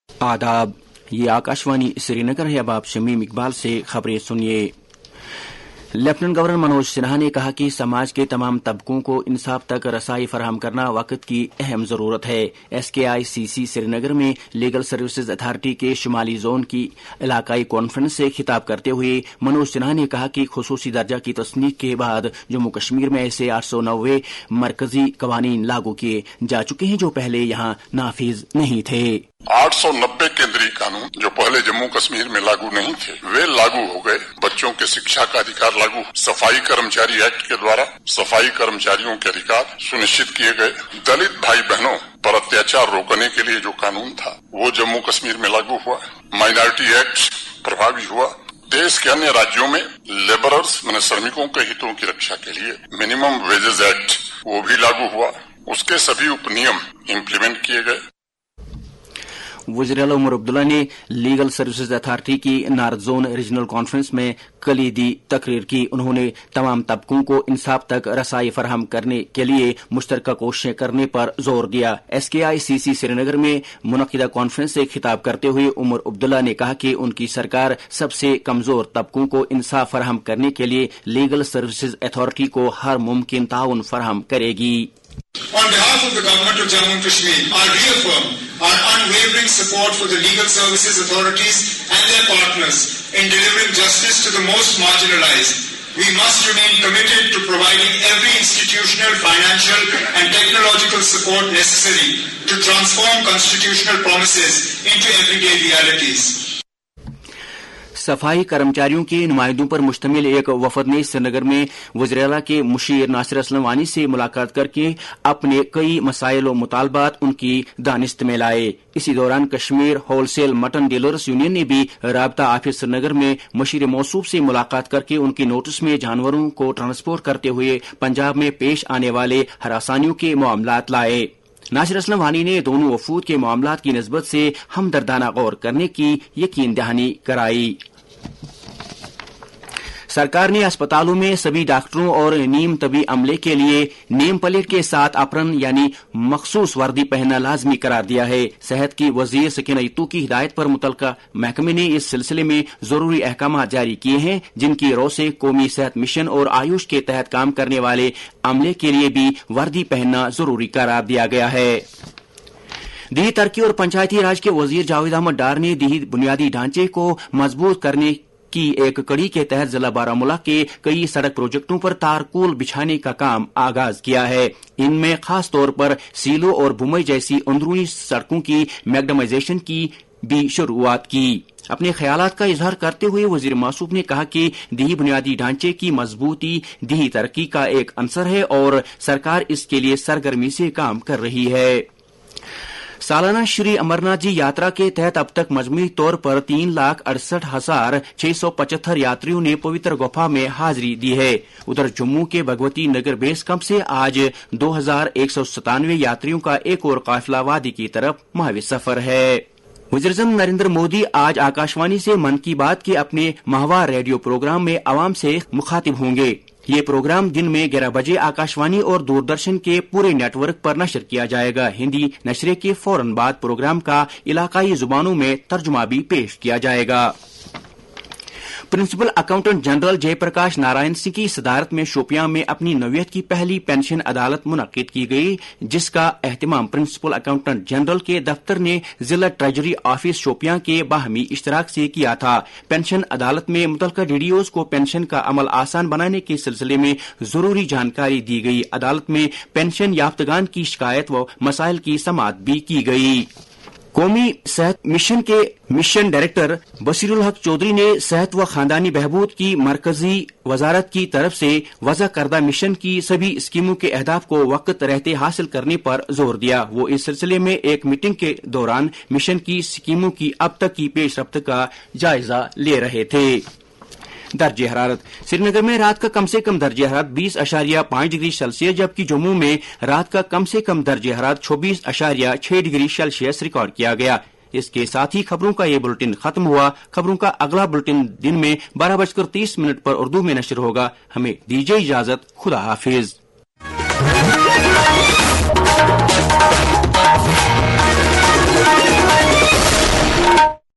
आदाब, ये आकाशवाणी श्रीनगर है। अब आप शमीम इकबाल से खबरें सुनिए। लेफ्टिनेंट गवर्नर मनोज सिन्हा ने कहा कि समाज के तमाम तबकों को इंसाफ तक रसाई फराहम करना वक्त की अहम जरूरत है। SKICC श्रीनगर में लीगल सर्विसेज अथॉरिटी के शुमाली जोन की इलाकाई कॉन्फ्रेंस से खिताब करते हुए मनोज सिन्हा ने कहा कि खुसूसी दर्जा की तस्नीक के बाद जम्मू कश्मीर में ऐसे 890 मरकजी कवानीन लागू किए जा चुके हैं जो पहले यहाँ नाफिज नहीं थे। 890 केंद्रीय कानून जो पहले जम्मू कश्मीर में लागू नहीं थे वे लागू हो गए। बच्चों के शिक्षा का अधिकार लागू, सफाई कर्मचारी एक्ट के द्वारा सफाई कर्मचारियों के अधिकार सुनिश्चित किए गए। दलित भाई बहनों पर अत्याचार रोकने के लिए जो कानून था वो जम्मू कश्मीर में लागू हुआ। माइनॉरिटी एक्ट प्रभावी हुआ। देश के अन्य राज्यों में लेबरर्स माने श्रमिकों के हितों की रक्षा के लिए मिनिमम वेजेस एक्ट वो भी लागू हुआ। उसके सभी उपनियम इम्प्लीमेंट किए गए। वज़ीर आला उमर अब्दुल्ला ने लीगल सर्विसेज अथॉरिटी की नॉर्थ जोन रीजनल कॉन्फ्रेंस में कलीदी तकरीर की। उन्होंने तमाम तबकों को इंसाफ तक रसाई फराहम करने के लिए मुश्तरका कोशिशें करने पर जोर दिया। SKICC श्रीनगर में मुनक्किदा कॉन्फ्रेंस से खिताब करते हुए उमर अब्दुल्ला ने कहा कि उनकी सरकार सबसे कमजोर तबकों को इंसाफ फराहम करने के लिए लीगल सर्विसेज अथॉरिटी को हर मुमकिन ताउन फराहम करेगी। On behalf of the Government of Jammu and Kashmir, I reaffirm our unwavering support for the legal services authorities and their partners in delivering justice to the most marginalized. We must remain committed to providing every institutional, financial and technological support necessary to transform constitutional promises into everyday realities. सफाई कर्मचारियों के नुमाइंदों पर मुश्तमिल एक वफद ने श्रीनगर में वज़ीर आला के मुशीर नासिर असलम वानी से मुलाकात करके अपने कई मसाइल और मुतालबात उनकी दानिस्त में लाए। इसी दौरान Kashmir wholesale mutton dealers union ने भी राबता ऑफिस श्रीनगर में मुशीर मौसूफ से मुलाकात करके उनकी नोटिस में जानवरों को ट्रांसपोर्ट करते हुए पंजाब में पेश आने वाले हरासानियों के मामलात लाए। नासिर असलम वानी ने दोनों वफूद के मामलात की निस्बत से हमदर्दाना गौर करने की यकीन दहानी कराई। सरकार ने अस्पतालों में सभी डॉक्टरों और नीम तबी अमले के लिए नेम प्लेट के साथ अप्रन यानी मखसूस वर्दी पहनना लाजमी करार दिया है। सेहत की वजीर सकीना इत्तू की हिदायत पर मुतलका महकमे ने इस सिलसिले में जरूरी अहकाम जारी किए हैं, जिनकी रो से कौमी सेहत मिशन और आयुष के तहत काम करने वाले अमले के लिए भी वर्दी पहनना जरूरी करार दिया गया है। दिही तरक्की और पंचायती राज के वजीर जावेद अहमद डार ने दिही बुनियादी ढांचे को मजबूत करने की एक कड़ी के तहत जिला बारामूला के कई सड़क प्रोजेक्टों पर तारकोल बिछाने का काम आगाज किया है। इनमें खास तौर पर सीलो और भुमई जैसी अंदरूनी सड़कों की मैग्डमाइजेशन की भी शुरुआत की। अपने ख्यालात का इजहार करते हुए वजीर मौसूफ ने कहा कि दिही बुनियादी ढांचे की मजबूती दिही तरक्की का एक अंसर है और सरकार इसके लिए सरगर्मी से काम कर रही है। सालाना श्री अमरनाथ जी यात्रा के तहत अब तक मजमूई तौर पर 3,68,675 यात्रियों ने पवित्र गुफा में हाजिरी दी है। उधर जम्मू के भगवती नगर बेस कैंप से आज 2,197 यात्रियों का एक और काफिला वादी की तरफ माहवी सफर है। वज़ीर-ए-आज़म नरेंद्र मोदी आज आकाशवाणी से मन की बात के अपने माहवार रेडियो प्रोग्राम में आवाम से मुखातिब होंगे। ये प्रोग्राम दिन में 11 बजे आकाशवाणी और दूरदर्शन के पूरे नेटवर्क पर नशर किया जाएगा। हिंदी नशरे के फौरन बाद प्रोग्राम का इलाकाई जुबानों में तर्जुमा भी पेश किया जाएगा। Principal accountant general Jayaprakash Narayan Singh की सदारत में शोपियां में अपनी नौयत की पहली पेंशन अदालत मुनक्किद की गई, जिसका एहतिमाम प्रिंसिपल अकाउंटेंट जनरल के दफ्तर ने जिला ट्रेजरी ऑफिस शोपियां के बाहमी इश्तराक से किया था। पेंशन अदालत में मुतल्लिका डीडीओज को पेंशन का अमल आसान बनाने के सिलसिले में जरूरी जानकारी दी गई। अदालत में पेंशन याफ्तगान की शिकायत व मसाइल की समाअत भी की गई। कौमी सेहत मिशन के मिशन डायरेक्टर बसीरुल हक चौधरी ने सेहत व खानदानी बहबूद की मरकजी वजारत की तरफ से वज़ा करदा मिशन की सभी स्कीमों के अहदाफ को वक्त रहते हासिल करने पर जोर दिया। वो इस सिलसिले में एक मीटिंग के दौरान मिशन की स्कीमों की अब तक की पेशरफ्त का जायजा ले रहे थे। दर्जे हरारत श्रीनगर में रात का कम से कम दर्जे हरारत 20.5 डिग्री सेल्सियस, जबकि जम्मू में रात का कम से कम दर्जे हरारत 24.6 डिग्री सेल्सियस रिकॉर्ड किया गया। इसके साथ ही खबरों का ये बुलेटिन खत्म हुआ। खबरों का अगला बुलेटिन दिन में 12:30 पर उर्दू में नशर होगा। हमें दीजिए इजाजत। खुदा हाफिज।